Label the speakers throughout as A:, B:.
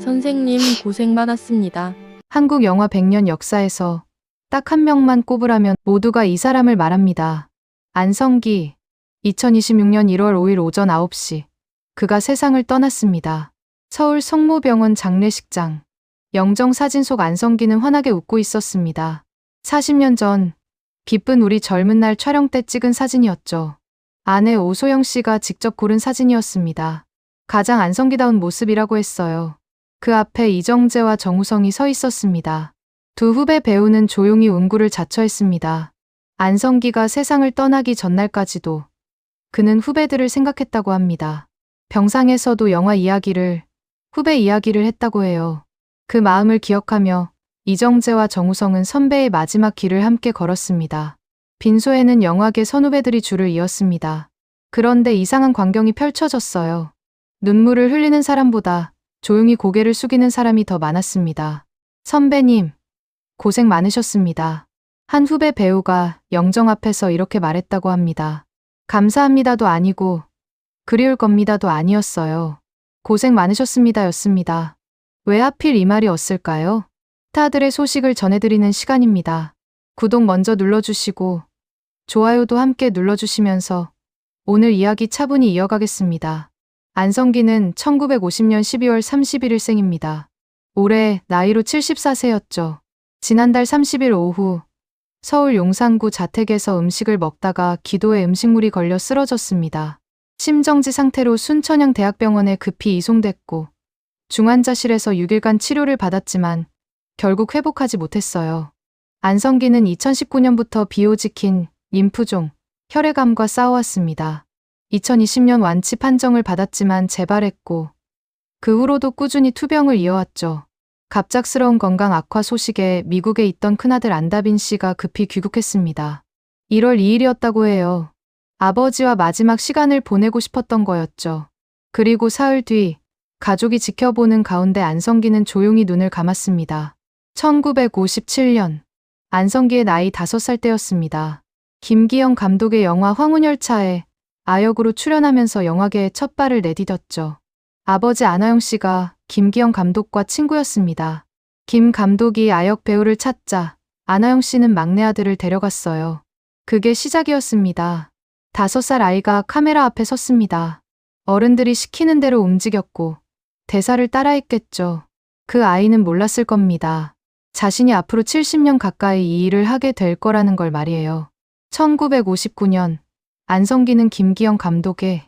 A: 선생님 고생 많았습니다.
B: 한국 영화 100년 역사에서 딱 한 명만 꼽으라면 모두가 이 사람을 말합니다. 안성기. 2026년 1월 5일 오전 9시. 그가 세상을 떠났습니다. 서울 성모병원 장례식장. 영정 사진 속 안성기는 환하게 웃고 있었습니다. 40년 전 기쁜 우리 젊은 날 촬영 때 찍은 사진이었죠. 아내 오소영 씨가 직접 고른 사진이었습니다. 가장 안성기다운 모습이라고 했어요. 그 앞에 이정재와 정우성이 서 있었습니다. 두 후배 배우는 조용히 운구를 자처했습니다. 안성기가 세상을 떠나기 전날까지도 그는 후배들을 생각했다고 합니다. 병상에서도 영화 이야기를, 후배 이야기를 했다고 해요. 그 마음을 기억하며 이정재와 정우성은 선배의 마지막 길을 함께 걸었습니다. 빈소에는 영화계 선후배들이 줄을 이었습니다. 그런데 이상한 광경이 펼쳐졌어요. 눈물을 흘리는 사람보다 조용히 고개를 숙이는 사람이 더 많았습니다. 선배님, 고생 많으셨습니다. 한 후배 배우가 영정 앞에서 이렇게 말했다고 합니다. 감사합니다도 아니고 그리울 겁니다도 아니었어요. 고생 많으셨습니다 였습니다. 왜 하필 이 말이 었을까요? 스타들의 소식을 전해드리는 시간입니다. 구독 먼저 눌러주시고 좋아요도 함께 눌러주시면서 오늘 이야기 차분히 이어가겠습니다. 안성기는 1950년 12월 31일 생입니다. 올해 나이로 74세였죠. 지난달 30일 오후 서울 용산구 자택에서 음식을 먹다가 기도에 음식물이 걸려 쓰러졌습니다. 심정지 상태로 순천향대학병원에 급히 이송됐고 중환자실에서 6일간 치료를 받았지만 결국 회복하지 못했어요. 안성기는 2019년부터 비호지킨 림프종, 혈액암과 싸워왔습니다. 2020년 완치 판정을 받았지만 재발했고 그 후로도 꾸준히 투병을 이어왔죠. 갑작스러운 건강 악화 소식에 미국에 있던 큰아들 안다빈 씨가 급히 귀국했습니다. 1월 2일이었다고 해요. 아버지와 마지막 시간을 보내고 싶었던 거였죠. 그리고 사흘 뒤 가족이 지켜보는 가운데 안성기는 조용히 눈을 감았습니다. 1957년 안성기의 나이 5살 때였습니다. 김기영 감독의 영화 황혼열차에 아역으로 출연하면서 영화계에 첫 발을 내디뎠죠. 아버지 안하영 씨가 김기영 감독과 친구였습니다. 김 감독이 아역 배우를 찾자 안하영 씨는 막내 아들을 데려갔어요. 그게 시작이었습니다. 5살 아이가 카메라 앞에 섰습니다. 어른들이 시키는 대로 움직였고 대사를 따라했겠죠. 그 아이는 몰랐을 겁니다. 자신이 앞으로 70년 가까이 이 일을 하게 될 거라는 걸 말이에요. 1959년 안성기는 김기영 감독의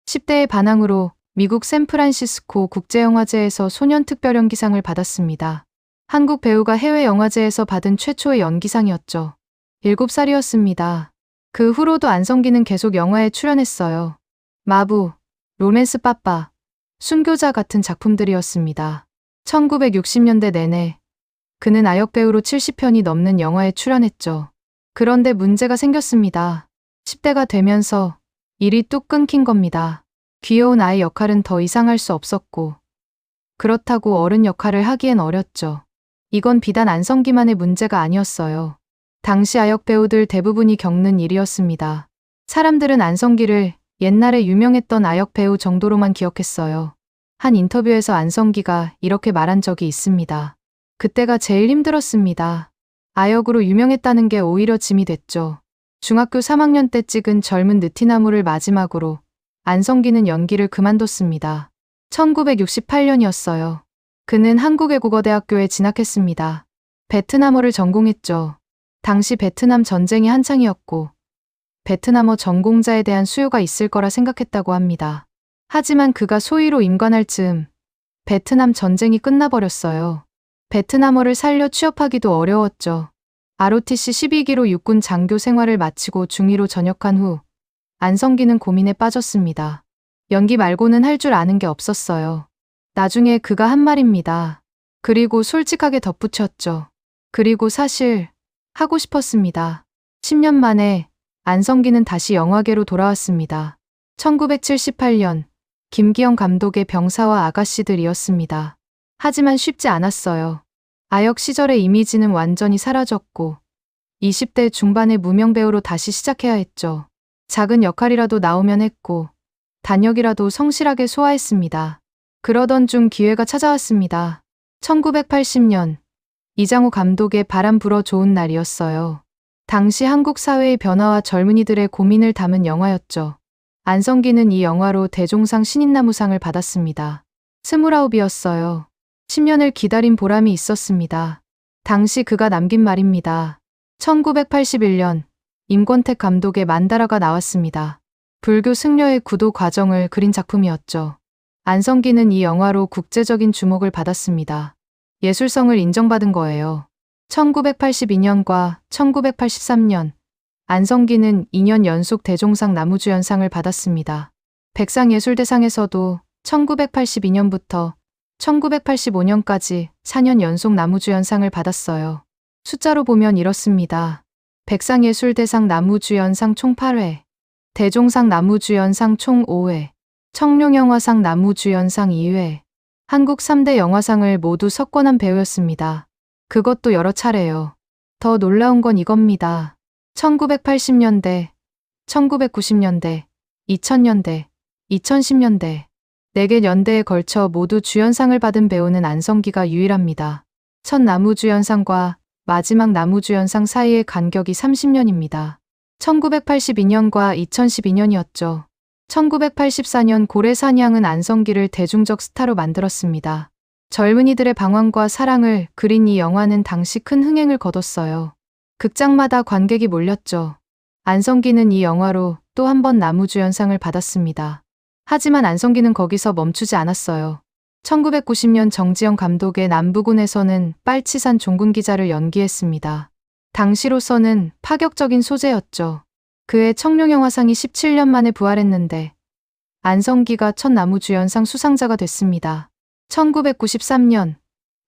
B: 10대의 반항으로 미국 샌프란시스코 국제영화제에서 소년특별연기상을 받았습니다. 한국 배우가 해외 영화제에서 받은 최초의 연기상이었죠. 7살이었습니다. 그 후로도 안성기는 계속 영화에 출연했어요. 마부, 로맨스 빠빠, 순교자 같은 작품들이었습니다. 1960년대 내내 그는 아역 배우로 70편이 넘는 영화에 출연했죠. 그런데 문제가 생겼습니다. 10대가 되면서 일이 뚝 끊긴 겁니다. 귀여운 아이 역할은 더 이상 할 수 없었고 그렇다고 어른 역할을 하기엔 어렸죠. 이건 비단 안성기만의 문제가 아니었어요. 당시 아역 배우들 대부분이 겪는 일이었습니다. 사람들은 안성기를 옛날에 유명했던 아역 배우 정도로만 기억했어요. 한 인터뷰에서 안성기가 이렇게 말한 적이 있습니다. 그때가 제일 힘들었습니다. 아역으로 유명했다는 게 오히려 짐이 됐죠. 중학교 3학년 때 찍은 젊은 느티나무를 마지막으로 안성기는 연기를 그만뒀습니다. 1968년이었어요. 그는 한국외국어대학교에 진학했습니다. 베트남어를 전공했죠. 당시 베트남 전쟁이 한창이었고 베트남어 전공자에 대한 수요가 있을 거라 생각했다고 합니다. 하지만 그가 소위로 임관할 즈음 베트남 전쟁이 끝나버렸어요. 베트남어를 살려 취업하기도 어려웠죠. ROTC 12기로 육군 장교 생활을 마치고 중위로 전역한 후 안성기는 고민에 빠졌습니다. 연기 말고는 할 줄 아는 게 없었어요. 나중에 그가 한 말입니다. 그리고 솔직하게 덧붙였죠. 그리고 사실 하고 싶었습니다. 10년 만에 안성기는 다시 영화계로 돌아왔습니다. 1978년 김기영 감독의 병사와 아가씨들이었습니다. 하지만 쉽지 않았어요. 아역 시절의 이미지는 완전히 사라졌고 20대 중반의 무명 배우로 다시 시작해야 했죠. 작은 역할이라도 나오면 했고 단역이라도 성실하게 소화했습니다. 그러던 중 기회가 찾아왔습니다. 1980년 이장호 감독의 바람 불어 좋은 날이었어요. 당시 한국 사회의 변화와 젊은이들의 고민을 담은 영화였죠. 안성기는 이 영화로 대종상 신인나무상을 받았습니다. 29이었어요. 10년을 기다린 보람이 있었습니다. 당시 그가 남긴 말입니다. 1981년 임권택 감독의 만다라가 나왔습니다. 불교 승려의 구도 과정을 그린 작품이었죠. 안성기는 이 영화로 국제적인 주목을 받았습니다. 예술성을 인정받은 거예요. 1982년과 1983년 안성기는 2년 연속 대종상 나무주연상을 받았습니다. 백상예술대상에서도 1982년부터 1985년까지 4년 연속 나무주연상을 받았어요. 숫자로 보면 이렇습니다. 백상예술대상 나무주연상 총 8회, 대종상 나무주연상 총 5회, 청룡영화상 나무주연상 2회, 한국 3대 영화상을 모두 석권한 배우였습니다. 그것도 여러 차례요. 더 놀라운 건 이겁니다. 1980년대, 1990년대, 2000년대, 2010년대, 4개 연대에 걸쳐 모두 주연상을 받은 배우는 안성기가 유일합니다. 첫 나무주연상과 마지막 나무주연상 사이의 간격이 30년입니다. 1982년과 2012년이었죠. 1984년 고래사냥은 안성기를 대중적 스타로 만들었습니다. 젊은이들의 방황과 사랑을 그린 이 영화는 당시 큰 흥행을 거뒀어요. 극장마다 관객이 몰렸죠. 안성기는 이 영화로 또 한 번 나무주연상을 받았습니다. 하지만 안성기는 거기서 멈추지 않았어요. 1990년 정지영 감독의 남부군에서는 빨치산 종군기자를 연기했습니다. 당시로서는 파격적인 소재였죠. 그의 청룡영화상이 17년 만에 부활했는데 안성기가 첫 나무주연상 수상자가 됐습니다. 1993년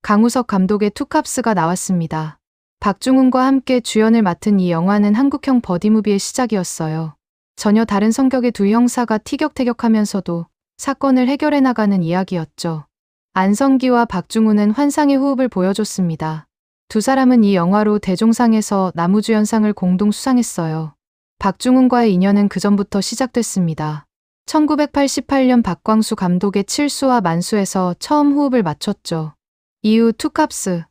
B: 강우석 감독의 투캅스가 나왔습니다. 박중훈과 함께 주연을 맡은 이 영화는 한국형 버디무비의 시작이었어요. 전혀 다른 성격의 두 형사가 티격태격하면서도 사건을 해결해 나가는 이야기였죠. 안성기와 박중훈은 환상의 호흡을 보여줬습니다. 두 사람은 이 영화로 대종상에서 나무주연상을 공동 수상했어요. 박중훈과의 인연은 그전부터 시작됐습니다. 1988년 박광수 감독의 칠수와 만수에서 처음 호흡을 맞췄죠. 이후 투캅스,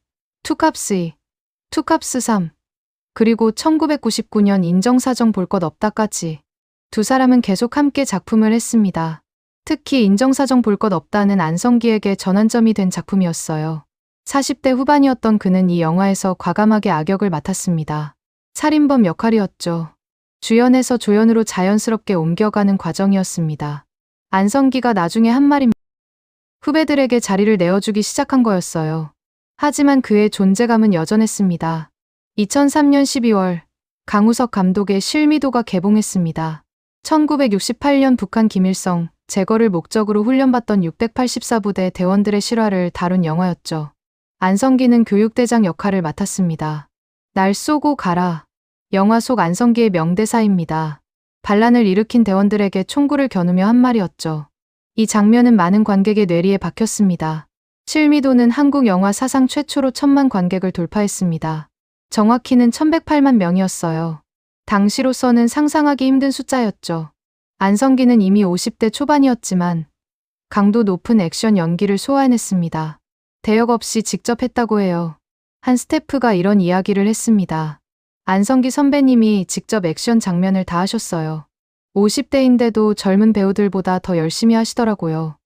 B: 투캅스2, 투캅스3, 그리고 1999년 인정사정 볼 것 없다까지 두 사람은 계속 함께 작품을 했습니다. 특히 인정사정 볼 것 없다는 안성기에게 전환점이 된 작품이었어요. 40대 후반이었던 그는 이 영화에서 과감하게 악역을 맡았습니다. 살인범 역할이었죠. 주연에서 조연으로 자연스럽게 옮겨가는 과정이었습니다. 안성기가 나중에 한 말입니다. 후배들에게 자리를 내어주기 시작한 거였어요. 하지만 그의 존재감은 여전했습니다. 2003년 12월 강우석 감독의 실미도가 개봉했습니다. 1968년 북한 김일성 제거를 목적으로 훈련받던 684부대 대원들의 실화를 다룬 영화였죠. 안성기는 교육대장 역할을 맡았습니다. 날 쏘고 가라. 영화 속 안성기의 명대사입니다. 반란을 일으킨 대원들에게 총구를 겨누며 한 말이었죠. 이 장면은 많은 관객의 뇌리에 박혔습니다. 실미도는 한국 영화 사상 최초로 1000만 관객을 돌파했습니다. 정확히는 1108만 명이었어요. 당시로서는 상상하기 힘든 숫자였죠. 안성기는 이미 50대 초반이었지만 강도 높은 액션 연기를 소화해냈습니다. 대역 없이 직접 했다고 해요. 한 스태프가 이런 이야기를 했습니다. 안성기 선배님이 직접 액션 장면을 다 하셨어요. 50대인데도 젊은 배우들보다 더 열심히 하시더라고요.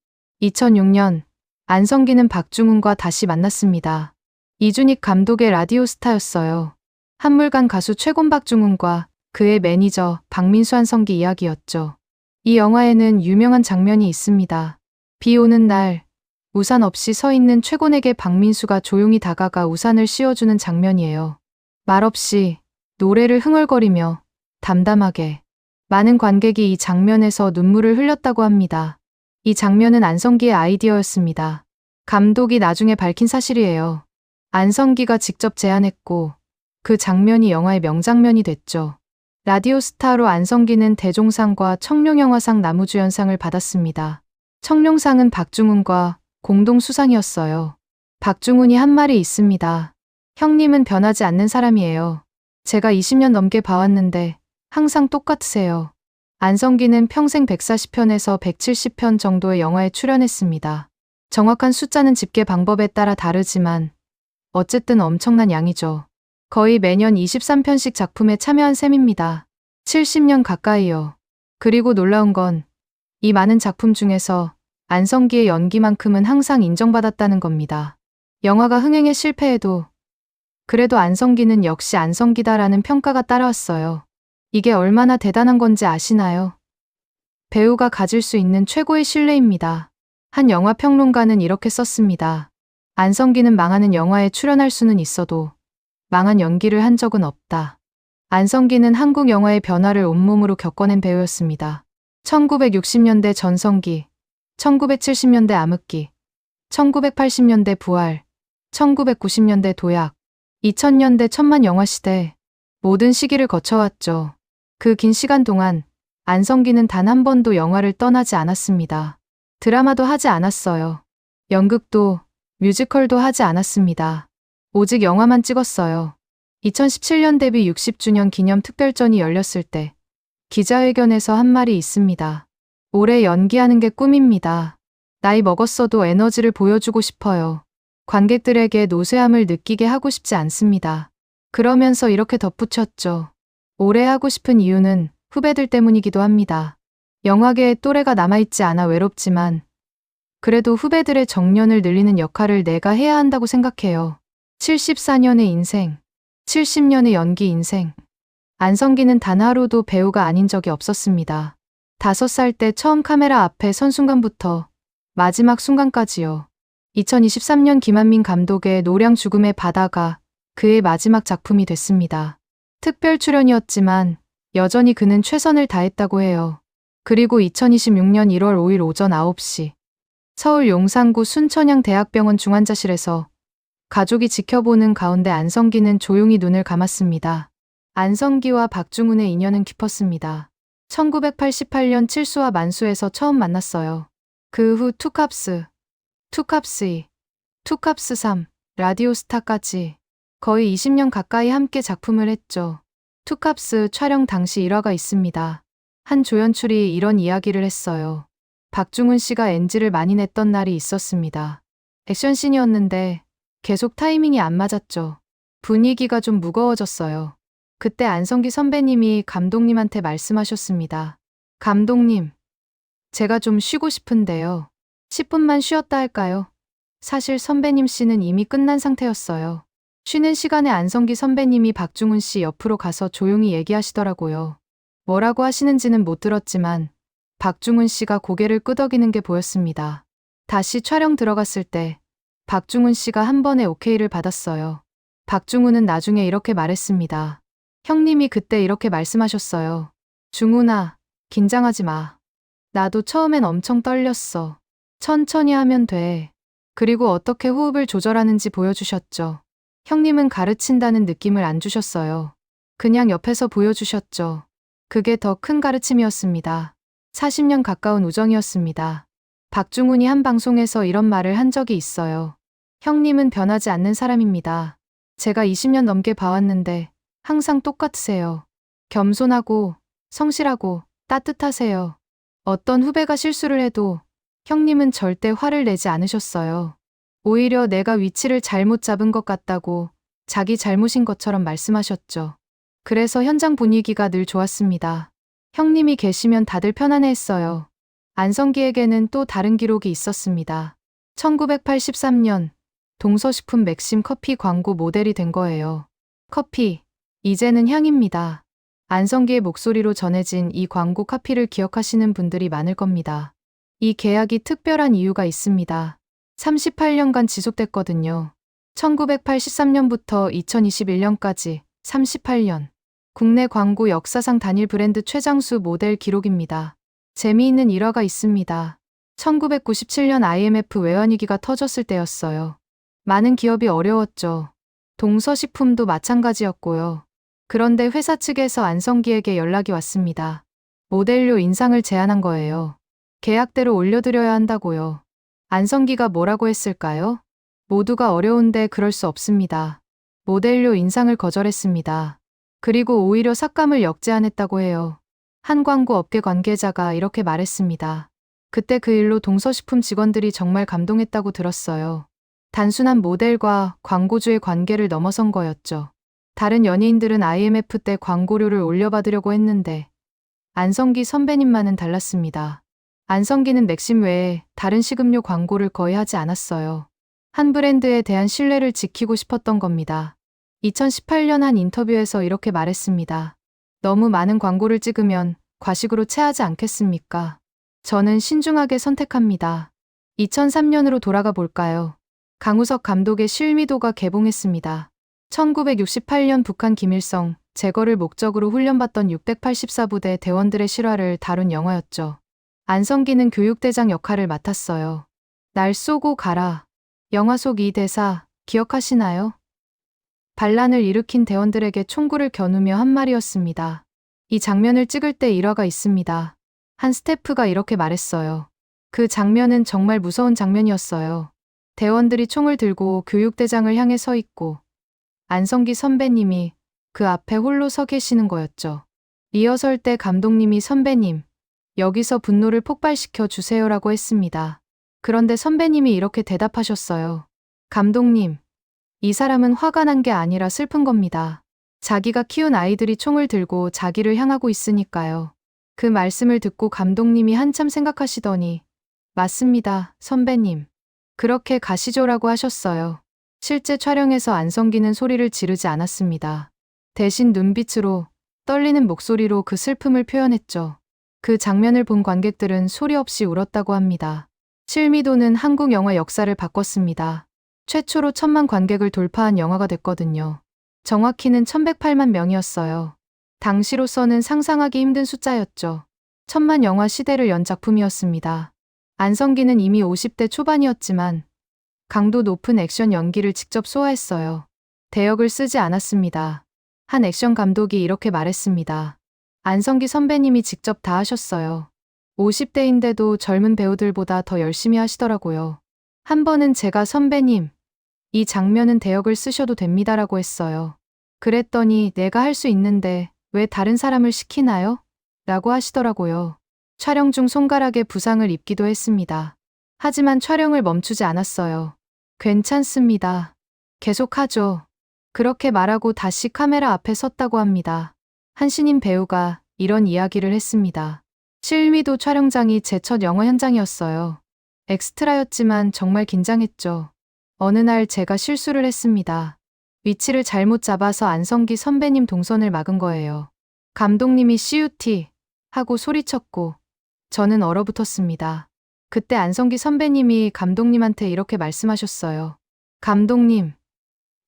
B: 2006년 안성기는 박중훈과 다시 만났습니다. 이준익 감독의 라디오 스타였어요. 한물간 가수 최곤 박중훈과 그의 매니저 박민수 안성기 이야기였죠. 이 영화에는 유명한 장면이 있습니다. 비 오는 날 우산 없이 서 있는 최곤에게 박민수가 조용히 다가가 우산을 씌워주는 장면이에요. 말없이 노래를 흥얼거리며 담담하게. 많은 관객이 이 장면에서 눈물을 흘렸다고 합니다. 이 장면은 안성기의 아이디어였습니다. 감독이 나중에 밝힌 사실이에요. 안성기가 직접 제안했고 그 장면이 영화의 명장면이 됐죠. 라디오 스타로 안성기는 대종상과 청룡영화상 나무주연상을 받았습니다. 청룡상은 박중훈과 공동 수상이었어요. 박중훈이 한 말이 있습니다. 형님은 변하지 않는 사람이에요. 제가 20년 넘게 봐왔는데 항상 똑같으세요. 안성기는 평생 140편에서 170편 정도의 영화에 출연했습니다. 정확한 숫자는 집계 방법에 따라 다르지만 어쨌든 엄청난 양이죠. 거의 매년 23편씩 작품에 참여한 셈입니다. 70년 가까이요. 그리고 놀라운 건 이 많은 작품 중에서 안성기의 연기만큼은 항상 인정받았다는 겁니다. 영화가 흥행에 실패해도 그래도 안성기는 역시 안성기다라는 평가가 따라왔어요. 이게 얼마나 대단한 건지 아시나요? 배우가 가질 수 있는 최고의 신뢰입니다. 한 영화 평론가는 이렇게 썼습니다. 안성기는 망하는 영화에 출연할 수는 있어도 망한 연기를 한 적은 없다. 안성기는 한국 영화의 변화를 온몸으로 겪어낸 배우였습니다. 1960년대 전성기, 1970년대 암흑기, 1980년대 부활, 1990년대 도약, 2000년대 천만 영화 시대, 모든 시기를 거쳐왔죠. 그 긴 시간 동안 안성기는 단 한 번도 영화를 떠나지 않았습니다. 드라마도 하지 않았어요. 연극도, 뮤지컬도 하지 않았습니다. 오직 영화만 찍었어요. 2017년 데뷔 60주년 기념 특별전이 열렸을 때 기자회견에서 한 말이 있습니다. 올해 연기하는 게 꿈입니다. 나이 먹었어도 에너지를 보여주고 싶어요. 관객들에게 노쇠함을 느끼게 하고 싶지 않습니다. 그러면서 이렇게 덧붙였죠. 올해 하고 싶은 이유는 후배들 때문이기도 합니다. 영화계에 또래가 남아있지 않아 외롭지만 그래도 후배들의 정년을 늘리는 역할을 내가 해야 한다고 생각해요. 74년의 인생, 70년의 연기 인생. 안성기는 단 하루도 배우가 아닌 적이 없었습니다. 5살 때 처음 카메라 앞에 선 순간부터 마지막 순간까지요. 2023년 김한민 감독의 노량 죽음의 바다가 그의 마지막 작품이 됐습니다. 특별 출연이었지만 여전히 그는 최선을 다했다고 해요. 그리고 2026년 1월 5일 오전 9시 서울 용산구 순천향 대학병원 중환자실에서 가족이 지켜보는 가운데 안성기는 조용히 눈을 감았습니다. 안성기와 박중훈의 인연은 깊었습니다. 1988년 칠수와 만수에서 처음 만났어요. 그 후 투캅스, 투캅스2, 투캅스3, 라디오스타까지 거의 20년 가까이 함께 작품을 했죠. 투캅스 촬영 당시 일화가 있습니다. 한 조연출이 이런 이야기를 했어요. 박중훈 씨가 NG를 많이 냈던 날이 있었습니다. 액션씬이었는데 계속 타이밍이 안 맞았죠. 분위기가 좀 무거워졌어요. 그때 안성기 선배님이 감독님한테 말씀하셨습니다. 감독님, 제가 좀 쉬고 싶은데요. 10분만 쉬었다 할까요? 사실 선배님 씨는 이미 끝난 상태였어요. 쉬는 시간에 안성기 선배님이 박중훈 씨 옆으로 가서 조용히 얘기하시더라고요. 뭐라고 하시는지는 못 들었지만 박중훈 씨가 고개를 끄덕이는 게 보였습니다. 다시 촬영 들어갔을 때 박중훈 씨가 한 번에 오케이를 받았어요. 박중훈은 나중에 이렇게 말했습니다. 형님이 그때 이렇게 말씀하셨어요. 중훈아, 긴장하지 마. 나도 처음엔 엄청 떨렸어. 천천히 하면 돼. 그리고 어떻게 호흡을 조절하는지 보여주셨죠. 형님은 가르친다는 느낌을 안 주셨어요. 그냥 옆에서 보여주셨죠. 그게 더 큰 가르침이었습니다. 40년 가까운 우정이었습니다. 박중훈이 한 방송에서 이런 말을 한 적이 있어요. 형님은 변하지 않는 사람입니다. 제가 20년 넘게 봐왔는데 항상 똑같으세요. 겸손하고 성실하고 따뜻하세요. 어떤 후배가 실수를 해도 형님은 절대 화를 내지 않으셨어요. 오히려 내가 위치를 잘못 잡은 것 같다고 자기 잘못인 것처럼 말씀하셨죠. 그래서 현장 분위기가 늘 좋았습니다. 형님이 계시면 다들 편안해했어요. 안성기에게는 또 다른 기록이 있었습니다. 1983년 동서식품 맥심 커피 광고 모델이 된 거예요. 커피, 이제는 향입니다. 안성기의 목소리로 전해진 이 광고 카피를 기억하시는 분들이 많을 겁니다. 이 계약이 특별한 이유가 있습니다. 38년간 지속됐거든요. 1983년부터 2021년까지 38년. 국내 광고 역사상 단일 브랜드 최장수 모델 기록입니다. 재미있는 일화가 있습니다. 1997년 IMF 외환위기가 터졌을 때였어요. 많은 기업이 어려웠죠. 동서식품도 마찬가지였고요. 그런데 회사 측에서 안성기에게 연락이 왔습니다. 모델료 인상을 제안한 거예요. 계약대로 올려드려야 한다고요. 안성기가 뭐라고 했을까요? 모두가 어려운데 그럴 수 없습니다. 모델료 인상을 거절했습니다. 그리고 오히려 삭감을 역제안했다고 해요. 한 광고 업계 관계자가 이렇게 말했습니다. 그때 그 일로 동서식품 직원들이 정말 감동했다고 들었어요. 단순한 모델과 광고주의 관계를 넘어선 거였죠. 다른 연예인들은 IMF 때 광고료를 올려받으려고 했는데 안성기 선배님만은 달랐습니다. 안성기는 맥심 외에 다른 식음료 광고를 거의 하지 않았어요. 한 브랜드에 대한 신뢰를 지키고 싶었던 겁니다. 2018년 한 인터뷰에서 이렇게 말했습니다. 너무 많은 광고를 찍으면 과식으로 체하지 않겠습니까? 저는 신중하게 선택합니다. 2003년으로 돌아가 볼까요? 강우석 감독의 실미도가 개봉했습니다. 1968년 북한 김일성 제거를 목적으로 훈련받던 684부대 대원들의 실화를 다룬 영화였죠. 안성기는 교육대장 역할을 맡았어요. 날 쏘고 가라. 영화 속 이 대사 기억하시나요? 반란을 일으킨 대원들에게 총구를 겨누며 한 말이었습니다. 이 장면을 찍을 때 일화가 있습니다. 한 스태프가 이렇게 말했어요. 그 장면은 정말 무서운 장면이었어요. 대원들이 총을 들고 교육대장을 향해 서 있고 안성기 선배님이 그 앞에 홀로 서 계시는 거였죠. 리허설 때 감독님이 선배님, 여기서 분노를 폭발시켜 주세요라고 했습니다. 그런데 선배님이 이렇게 대답하셨어요. 감독님, 이 사람은 화가 난 게 아니라 슬픈 겁니다. 자기가 키운 아이들이 총을 들고 자기를 향하고 있으니까요. 그 말씀을 듣고 감독님이 한참 생각하시더니 맞습니다, 선배님. 그렇게 가시죠라고 하셨어요. 실제 촬영에서 안성기는 소리를 지르지 않았습니다. 대신 눈빛으로 떨리는 목소리로 그 슬픔을 표현했죠. 그 장면을 본 관객들은 소리 없이 울었다고 합니다. 실미도는 한국 영화 역사를 바꿨습니다. 최초로 1000만 관객을 돌파한 영화가 됐거든요. 정확히는 1108만 명이었어요. 당시로서는 상상하기 힘든 숫자였죠. 1000만 영화 시대를 연 작품이었습니다. 안성기는 이미 50대 초반이었지만 강도 높은 액션 연기를 직접 소화했어요. 대역을 쓰지 않았습니다. 한 액션 감독이 이렇게 말했습니다. 안성기 선배님이 직접 다 하셨어요. 50대인데도 젊은 배우들보다 더 열심히 하시더라고요. 한 번은 제가 선배님, 이 장면은 대역을 쓰셔도 됩니다라고 했어요. 그랬더니 내가 할 수 있는데 왜 다른 사람을 시키나요? 라고 하시더라고요. 촬영 중 손가락에 부상을 입기도 했습니다. 하지만 촬영을 멈추지 않았어요. 괜찮습니다. 계속하죠. 그렇게 말하고 다시 카메라 앞에 섰다고 합니다. 한 신인 배우가 이런 이야기를 했습니다. 실미도 촬영장이 제 첫 영화 현장이었어요. 엑스트라였지만 정말 긴장했죠. 어느 날 제가 실수를 했습니다. 위치를 잘못 잡아서 안성기 선배님 동선을 막은 거예요. 감독님이 CUT 하고 소리쳤고 저는 얼어붙었습니다. 그때 안성기 선배님이 감독님한테 이렇게 말씀하셨어요. 감독님,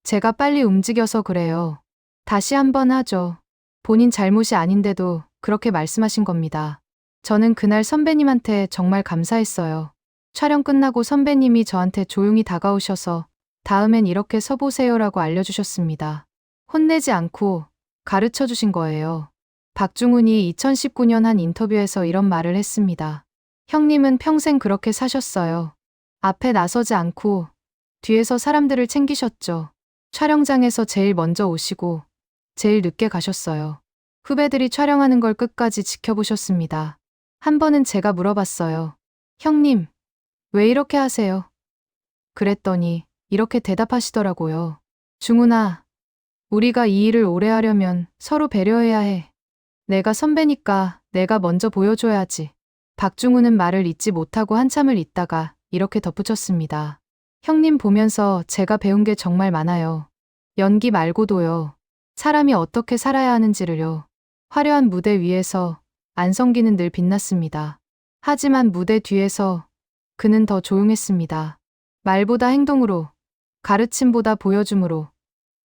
B: 제가 빨리 움직여서 그래요. 다시 한번 하죠. 본인 잘못이 아닌데도 그렇게 말씀하신 겁니다. 저는 그날 선배님한테 정말 감사했어요. 촬영 끝나고 선배님이 저한테 조용히 다가오셔서 다음엔 이렇게 서보세요라고 알려주셨습니다. 혼내지 않고 가르쳐 주신 거예요. 박중훈이 2019년 한 인터뷰에서 이런 말을 했습니다. 형님은 평생 그렇게 사셨어요. 앞에 나서지 않고 뒤에서 사람들을 챙기셨죠. 촬영장에서 제일 먼저 오시고 제일 늦게 가셨어요. 후배들이 촬영하는 걸 끝까지 지켜보셨습니다. 한 번은 제가 물어봤어요. 형님, 왜 이렇게 하세요? 그랬더니 이렇게 대답하시더라고요. 중훈아, 우리가 이 일을 오래 하려면 서로 배려해야 해. 내가 선배니까 내가 먼저 보여줘야지. 박중훈은 말을 잇지 못하고 한참을 있다가 이렇게 덧붙였습니다. 형님 보면서 제가 배운 게 정말 많아요. 연기 말고도요. 사람이 어떻게 살아야 하는지를요. 화려한 무대 위에서 안성기는 늘 빛났습니다. 하지만 무대 뒤에서 그는 더 조용했습니다. 말보다 행동으로, 가르침보다 보여줌으로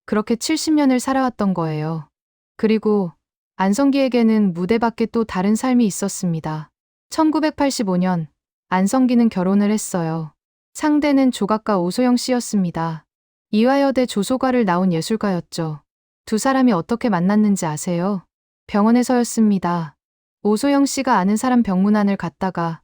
B: 그렇게 70년을 살아왔던 거예요. 그리고 안성기에게는 무대 밖에 또 다른 삶이 있었습니다. 1985년 안성기는 결혼을 했어요. 상대는 조각가 오소영 씨였습니다. 이화여대 조소과를 나온 예술가였죠. 두 사람이 어떻게 만났는지 아세요? 병원에서였습니다. 오소영 씨가 아는 사람 병문안을 갔다가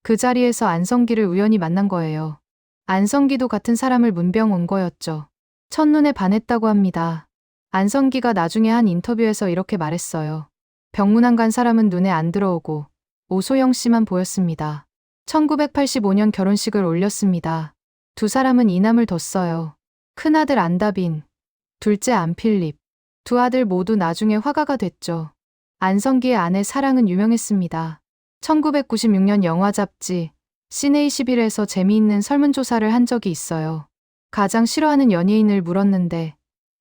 B: 그 자리에서 안성기를 우연히 만난 거예요. 안성기도 같은 사람을 문병 온 거였죠. 첫눈에 반했다고 합니다. 안성기가 나중에 한 인터뷰에서 이렇게 말했어요. 병문안 간 사람은 눈에 안 들어오고 오소영 씨만 보였습니다. 1985년 결혼식을 올렸습니다. 두 사람은 이남을 뒀어요. 큰아들 안다빈, 둘째 안필립. 두 아들 모두 나중에 화가가 됐죠. 안성기의 아내 사랑은 유명했습니다. 1996년 영화 잡지 시네21에서 재미있는 설문조사를 한 적이 있어요. 가장 싫어하는 연예인을 물었는데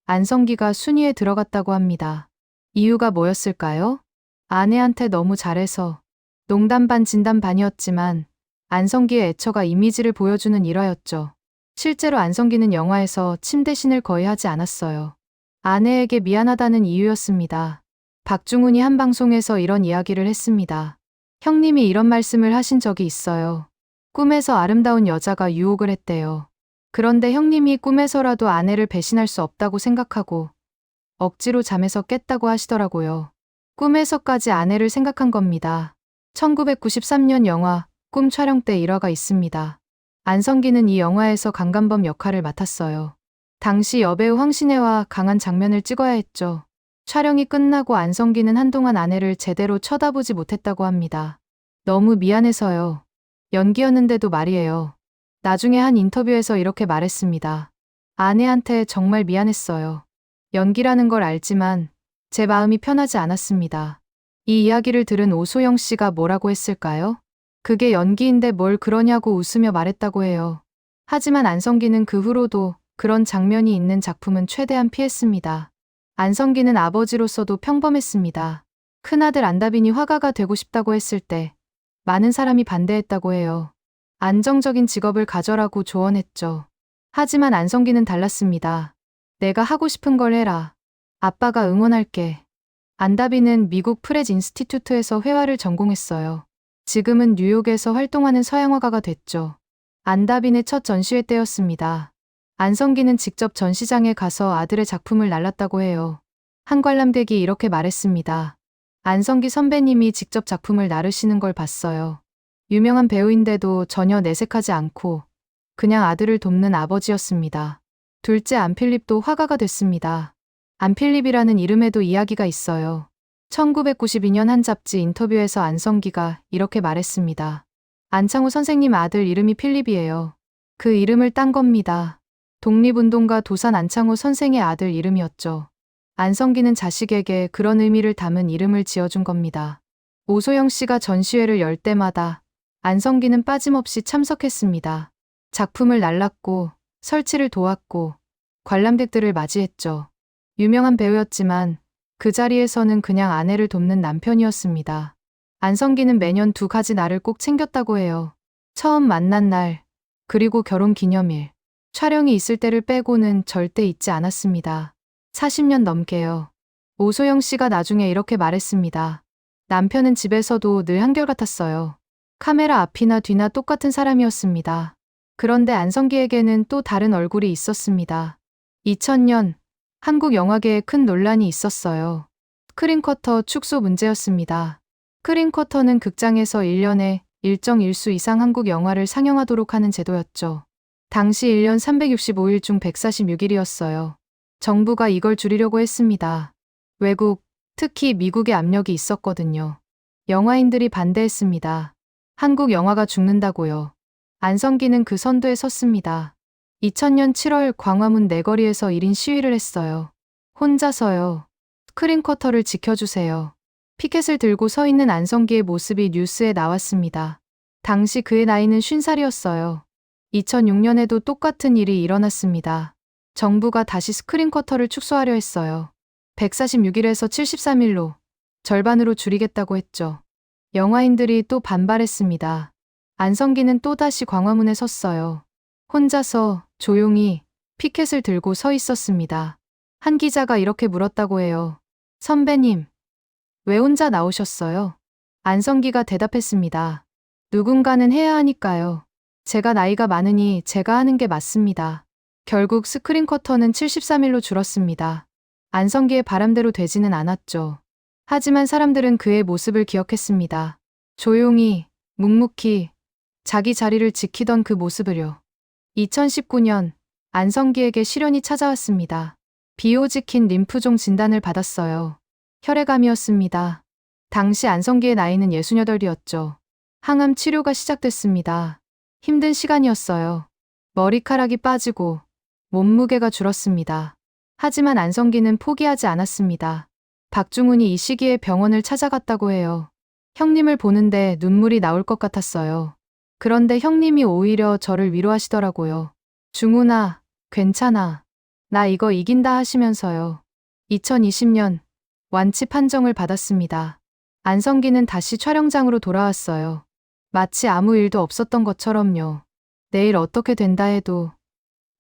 B: 안성기가 순위에 들어갔다고 합니다. 이유가 뭐였을까요? 아내한테 너무 잘해서. 농담 반 진담 반이었지만 안성기의 애처가 이미지를 보여주는 일화였죠. 실제로 안성기는 영화에서 침 대신을 거의 하지 않았어요. 아내에게 미안하다는 이유였습니다. 박중훈이 한 방송에서 이런 이야기를 했습니다. 형님이 이런 말씀을 하신 적이 있어요. 꿈에서 아름다운 여자가 유혹을 했대요. 그런데 형님이 꿈에서라도 아내를 배신할 수 없다고 생각하고 억지로 잠에서 깼다고 하시더라고요. 꿈에서까지 아내를 생각한 겁니다. 1993년 영화 꿈 촬영 때 일화가 있습니다. 안성기는 이 영화에서 강간범 역할을 맡았어요. 당시 여배우 황신혜와 강한 장면을 찍어야 했죠. 촬영이 끝나고 안성기는 한동안 아내를 제대로 쳐다보지 못했다고 합니다. 너무 미안해서요. 연기였는데도 말이에요. 나중에 한 인터뷰에서 이렇게 말했습니다. 아내한테 정말 미안했어요. 연기라는 걸 알지만 제 마음이 편하지 않았습니다. 이 이야기를 들은 오소영 씨가 뭐라고 했을까요? 그게 연기인데 뭘 그러냐고 웃으며 말했다고 해요. 하지만 안성기는 그 후로도 그런 장면이 있는 작품은 최대한 피했습니다. 안성기는 아버지로서도 평범했습니다. 큰아들 안다빈이 화가가 되고 싶다고 했을 때 많은 사람이 반대했다고 해요. 안정적인 직업을 가져라고 조언했죠. 하지만 안성기는 달랐습니다. 내가 하고 싶은 걸 해라. 아빠가 응원할게. 안다빈은 미국 프레즈 인스티튜트에서 회화를 전공했어요. 지금은 뉴욕에서 활동하는 서양화가가 됐죠. 안다빈의 첫 전시회 때였습니다. 안성기는 직접 전시장에 가서 아들의 작품을 날랐다고 해요. 한 관람객이 이렇게 말했습니다. 안성기 선배님이 직접 작품을 나르시는 걸 봤어요. 유명한 배우인데도 전혀 내색하지 않고 그냥 아들을 돕는 아버지였습니다. 둘째 안필립도 화가가 됐습니다. 안필립이라는 이름에도 이야기가 있어요. 1992년 한 잡지 인터뷰에서 안성기가 이렇게 말했습니다. 안창호 선생님 아들 이름이 필립이에요. 그 이름을 딴 겁니다. 독립운동가 도산 안창호 선생의 아들 이름이었죠. 안성기는 자식에게 그런 의미를 담은 이름을 지어준 겁니다. 오소영 씨가 전시회를 열 때마다 안성기는 빠짐없이 참석했습니다. 작품을 날랐고 설치를 도왔고 관람객들을 맞이했죠. 유명한 배우였지만 그 자리에서는 그냥 아내를 돕는 남편이었습니다. 안성기는 매년 두 가지 날을 꼭 챙겼다고 해요. 처음 만난 날, 그리고 결혼 기념일. 촬영이 있을 때를 빼고는 절대 잊지 않았습니다. 40년 넘게요. 오소영 씨가 나중에 이렇게 말했습니다. 남편은 집에서도 늘 한결같았어요. 카메라 앞이나 뒤나 똑같은 사람이었습니다. 그런데 안성기에게는 또 다른 얼굴이 있었습니다. 2000년 한국 영화계에 큰 논란이 있었어요. 스크린쿼터 축소 문제였습니다. 스크린쿼터는 극장에서 1년에 일정 일수 이상 한국 영화를 상영하도록 하는 제도였죠. 당시 1년 365일 중 146일이었어요. 정부가 이걸 줄이려고 했습니다. 외국, 특히 미국의 압력이 있었거든요. 영화인들이 반대했습니다. 한국 영화가 죽는다고요. 안성기는 그 선두에 섰습니다. 2000년 7월 광화문 내거리에서 1인 시위를 했어요. 혼자서요. 스크린쿼터를 지켜주세요. 피켓을 들고 서 있는 안성기의 모습이 뉴스에 나왔습니다. 당시 그의 나이는 50살이었어요. 2006년에도 똑같은 일이 일어났습니다. 정부가 다시 스크린쿼터를 축소하려 했어요. 146일에서 73일로 절반으로 줄이겠다고 했죠. 영화인들이 또 반발했습니다. 안성기는 또다시 광화문에 섰어요. 혼자서 조용히 피켓을 들고 서 있었습니다. 한 기자가 이렇게 물었다고 해요. 선배님, 왜 혼자 나오셨어요? 안성기가 대답했습니다. 누군가는 해야 하니까요. 제가 나이가 많으니 제가 하는 게 맞습니다. 결국 스크린쿼터는 73일로 줄었습니다. 안성기의 바람대로 되지는 않았죠. 하지만 사람들은 그의 모습을 기억했습니다. 조용히, 묵묵히 자기 자리를 지키던 그 모습을요. 2019년 안성기에게 시련이 찾아왔습니다. 비호지킨 림프종 진단을 받았어요. 혈액암이었습니다. 당시 안성기의 나이는 68이었죠. 항암 치료가 시작됐습니다. 힘든 시간이었어요. 머리카락이 빠지고 몸무게가 줄었습니다. 하지만 안성기는 포기하지 않았습니다. 박중훈이 이 시기에 병원을 찾아갔다고 해요. 형님을 보는데 눈물이 나올 것 같았어요. 그런데 형님이 오히려 저를 위로하시더라고요. 중훈아, 괜찮아. 나 이거 이긴다 하시면서요. 2020년 완치 판정을 받았습니다. 안성기는 다시 촬영장으로 돌아왔어요. 마치 아무 일도 없었던 것처럼요. 내일 어떻게 된다 해도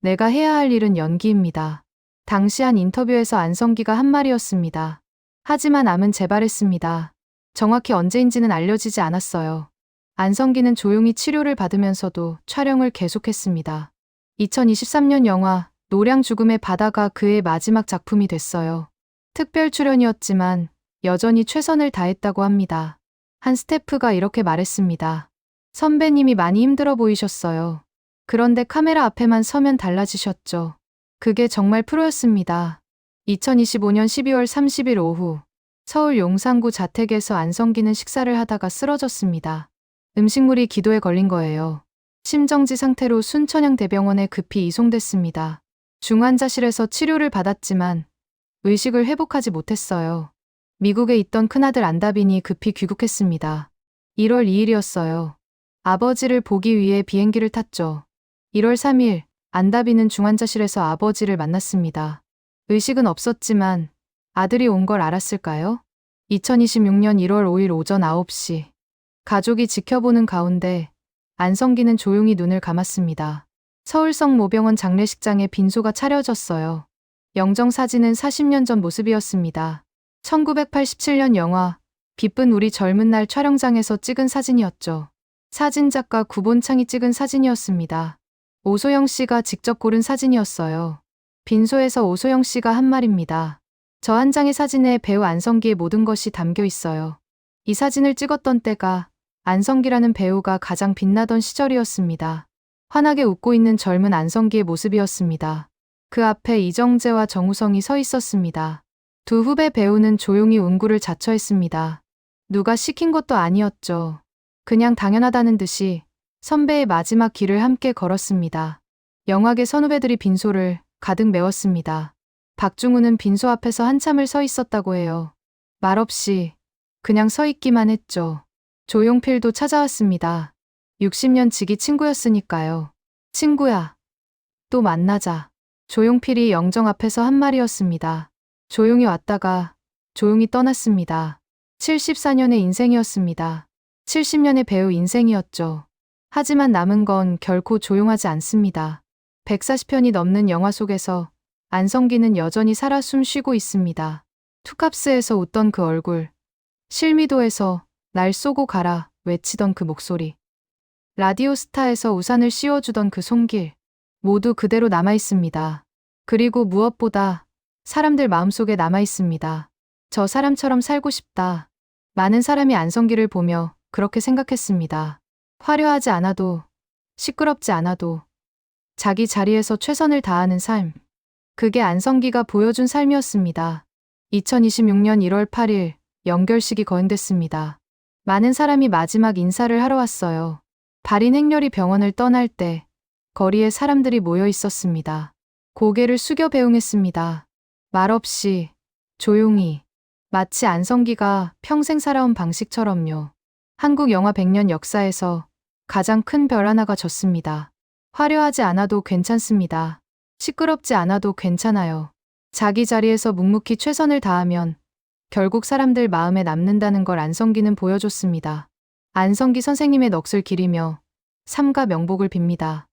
B: 내가 해야 할 일은 연기입니다. 당시 한 인터뷰에서 안성기가 한 말이었습니다. 하지만 암은 재발했습니다. 정확히 언제인지는 알려지지 않았어요. 안성기는 조용히 치료를 받으면서도 촬영을 계속했습니다. 2023년 영화 노량 죽음의 바다가 그의 마지막 작품이 됐어요. 특별 출연이었지만 여전히 최선을 다했다고 합니다. 한 스태프가 이렇게 말했습니다. 선배님이 많이 힘들어 보이셨어요. 그런데 카메라 앞에만 서면 달라지셨죠. 그게 정말 프로였습니다. 2025년 12월 30일 오후 서울 용산구 자택에서 안성기는 식사를 하다가 쓰러졌습니다. 음식물이 기도에 걸린 거예요. 심정지 상태로 순천향대병원에 급히 이송됐습니다. 중환자실에서 치료를 받았지만 의식을 회복하지 못했어요. 미국에 있던 큰아들 안다빈이 급히 귀국했습니다. 1월 2일이었어요. 아버지를 보기 위해 비행기를 탔죠. 1월 3일 안다빈은 중환자실에서 아버지를 만났습니다. 의식은 없었지만 아들이 온 걸 알았을까요? 2026년 1월 5일 오전 9시 가족이 지켜보는 가운데 안성기는 조용히 눈을 감았습니다. 서울성 모병원 장례식장에 빈소가 차려졌어요. 영정 사진은 40년 전 모습이었습니다. 1987년 영화 기쁜 우리 젊은 날 촬영장에서 찍은 사진이었죠. 사진작가 구본창이 찍은 사진이었습니다. 오소영 씨가 직접 고른 사진이었어요. 빈소에서 오소영 씨가 한 말입니다. 저 한 장의 사진에 배우 안성기의 모든 것이 담겨 있어요. 이 사진을 찍었던 때가 안성기라는 배우가 가장 빛나던 시절이었습니다. 환하게 웃고 있는 젊은 안성기의 모습이었습니다. 그 앞에 이정재와 정우성이 서 있었습니다. 두 후배 배우는 조용히 운구를 자처했습니다. 누가 시킨 것도 아니었죠. 그냥 당연하다는 듯이 선배의 마지막 길을 함께 걸었습니다. 영화계 선후배들이 빈소를 가득 메웠습니다. 박중훈은 빈소 앞에서 한참을 서 있었다고 해요. 말없이 그냥 서 있기만 했죠. 조용필도 찾아왔습니다. 60년 지기 친구였으니까요. 친구야, 또 만나자. 조용필이 영정 앞에서 한 말이었습니다. 조용히 왔다가 조용히 떠났습니다. 74년의 인생이었습니다. 70년의 배우 인생이었죠. 하지만 남은 건 결코 조용하지 않습니다. 140편이 넘는 영화 속에서 안성기는 여전히 살아 숨쉬고 있습니다. 투캅스에서 웃던 그 얼굴, 실미도에서 날 쏘고 가라 외치던 그 목소리, 라디오스타에서 우산을 씌워주던 그 손길, 모두 그대로 남아있습니다. 그리고 무엇보다 사람들 마음속에 남아있습니다. 저 사람처럼 살고 싶다. 많은 사람이 안성기를 보며 그렇게 생각했습니다. 화려하지 않아도, 시끄럽지 않아도 자기 자리에서 최선을 다하는 삶. 그게 안성기가 보여준 삶이었습니다. 2026년 1월 8일 연결식이 거행됐습니다. 많은 사람이 마지막 인사를 하러 왔어요. 발인 행렬이 병원을 떠날 때 거리에 사람들이 모여 있었습니다. 고개를 숙여 배웅했습니다. 말없이, 조용히, 마치 안성기가 평생 살아온 방식처럼요. 한국 영화 100년 역사에서 가장 큰 별 하나가 졌습니다. 화려하지 않아도 괜찮습니다. 시끄럽지 않아도 괜찮아요. 자기 자리에서 묵묵히 최선을 다하면 결국 사람들 마음에 남는다는 걸 안성기는 보여줬습니다. 안성기 선생님의 넋을 기리며 삼가 명복을 빕니다.